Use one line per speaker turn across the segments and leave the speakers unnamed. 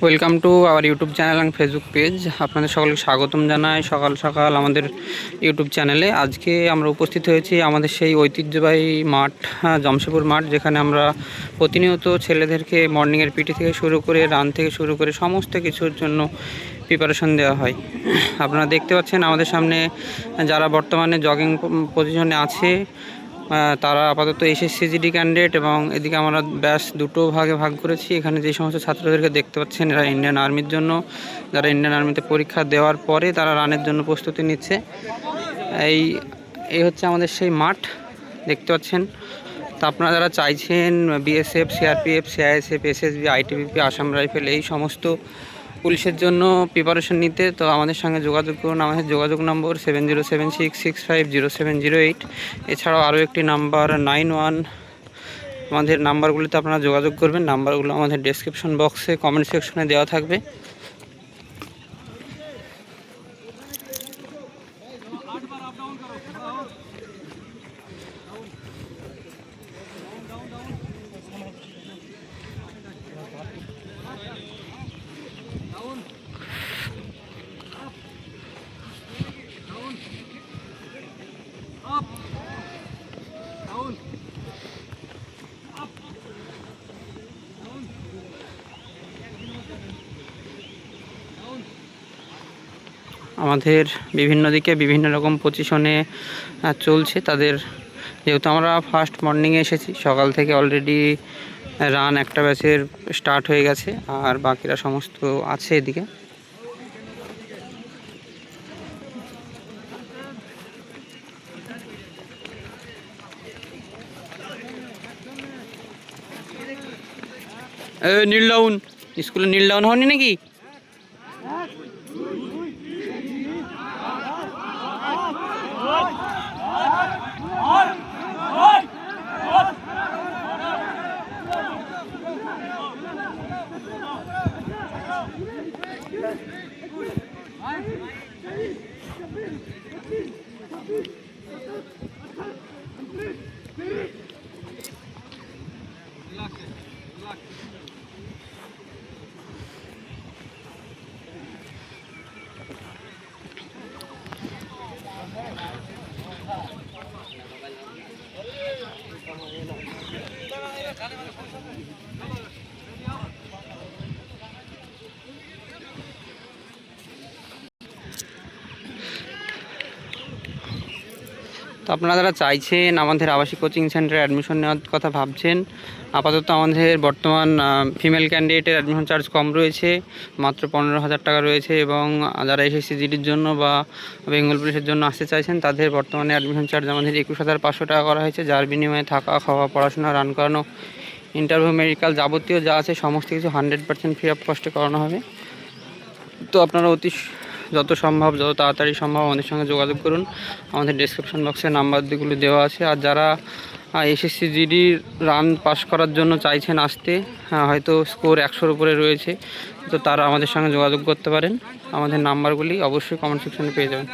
Welcome to our YouTube channel and Facebook page. আপনাদের সকলকে স্বাগতম জানাই সকাল সকাল আমাদের ইউটিউব চ্যানেলে। আজকে আমরা উপস্থিত হয়েছি আমাদের সেই ঐতিহ্যবাহী মাঠ, জমশেদপুর মাঠ, যেখানে আমরা প্রতিনিয়ত ছেলেদেরকে মর্নিংয়ের পিটি থেকে শুরু করে রান থেকে শুরু করে সমস্ত কিছুর জন্য প্রিপারেশন দেওয়া হয়। আপনারা দেখতে পাচ্ছেন আমাদের সামনে যারা বর্তমানে জগিং পজিশনে আছে তারা আপাতত এসএসসি জিডি ক্যান্ডিডেট, এবং এদিকে আমরা ব্যাস দুটো ভাগে ভাগ করেছি। এখানে যে সমস্ত ছাত্রদেরকে দেখতে পাচ্ছেন এরা ইন্ডিয়ান আর্মির জন্য, যারা ইন্ডিয়ান আর্মিতে পরীক্ষা দেওয়ার পরে তারা রানের জন্য প্রস্তুতি নিচ্ছে। এই হচ্ছে আমাদের সেই মাঠ দেখতে পাচ্ছেন। তো আপনারা যারা চাইছেন BSF, CRPF, CISF, SSB, ITBP, Assam rifle এই সমস্ত পুলিশের জন্য প্রিপারেশন নিতে, তো আমাদের সঙ্গে যোগাযোগ করুন। আমাদের যোগাযোগ নম্বর 7076650708। এছাড়াও আরও একটি নাম্বার 91। আমাদের নাম্বারগুলিতে আপনারা যোগাযোগ করবেন। নাম্বারগুলো আমাদের ডেসক্রিপশন বক্সে কমেন্ট সেকশনে দেওয়া থাকবে। আমাদের বিভিন্ন দিকে বিভিন্ন রকম পজিশনে চলছে তাদের। যেহেতু আমরা ফার্স্ট মর্নিংয়ে এসেছি, সকাল থেকে অলরেডি রান একটা ব্যাচের স্টার্ট হয়ে গেছে, আর বাকিরা সমস্ত আছে এদিকে। নীল ডাউন, স্কুলে নীল ডাউন হয়নি নাকি? তো আপনারা যারা চাইছেন আমাদের আবাসিক কোচিং সেন্টারে অ্যাডমিশন নেওয়ার কথা ভাবছেন, আপাতত আমাদের বর্তমান ফিমেল ক্যান্ডিডেটের অ্যাডমিশন চার্জ কম রয়েছে, মাত্র 15,000 টাকা রয়েছে। এবং যারা এসএসসি জিডির জন্য বা বেঙ্গল পুলিশের জন্য আসতে চাইছেন তাদের বর্তমানে অ্যাডমিশন চার্জ আমাদের 21,500 টাকা করা হয়েছে, যার বিনিময়ে থাকা, খাওয়া, পড়াশোনা, রান করানো, ইন্টারভিউ, মেডিকেল যাবতীয় যা আছে সমস্ত কিছু 100% ফ্রি অফ কস্টে করানো হবে। তো আপনারা যত সম্ভব, যত তাড়াতাড়ি সম্ভব আমাদের সঙ্গে যোগাযোগ করুন। আমাদের ডেসক্রিপশন বক্সে নাম্বারগুলো দেওয়া আছে। আর যারা এসএসসি জিডির রান পাস করার জন্য চাইছেন আসতে, হয়তো স্কোর 100-র উপরে রয়েছে, তো তারা আমাদের সঙ্গে যোগাযোগ করতে পারেন। আমাদের নাম্বারগুলি অবশ্যই কমেন্ট সেকশনে পেয়ে যাবেন।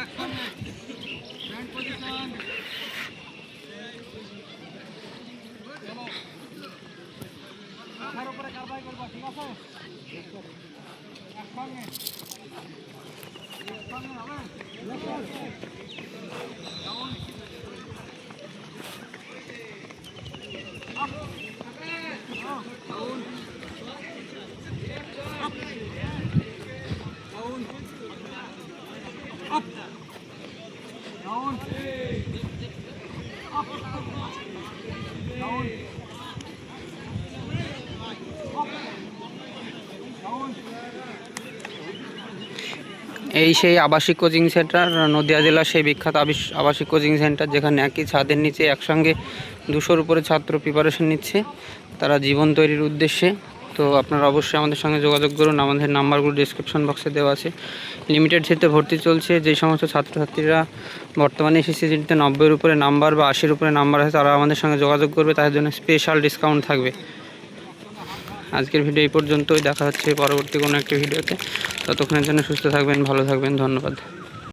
এই সেই আবাসিক কোচিং সেন্টার, নদিয়া জেলার সেই বিখ্যাত আবাসিক কোচিং সেন্টার, যেখানে একই ছাদের নিচে একসঙ্গে 200-র উপরে ছাত্র প্রিপারেশন নিচ্ছে তারা জীবন তৈরির উদ্দেশ্যে। তো আপনারা অবশ্যই আমাদের সঙ্গে যোগাযোগ করুন। আমাদের নাম্বারগুলো ডিসক্রিপশন বক্সে দেওয়া আছে। লিমিটেড সিটে ভর্তি চলছে। যেই সমস্ত ছাত্রছাত্রীরা বর্তমানে এসএসসি জিডিতে 90-এর উপরে নাম্বার বা 80-এর উপরে নাম্বার আছে তারা আমাদের সঙ্গে যোগাযোগ করবে, তাদের জন্য স্পেশাল ডিসকাউন্ট থাকবে। আজকের ভিডিও এই পর্যন্তই। দেখা হচ্ছে পরবর্তী কোনো একটি ভিডিওতে। ততক্ষণের জন্য সুস্থ থাকবেন, ভালো থাকবেন। ধন্যবাদ।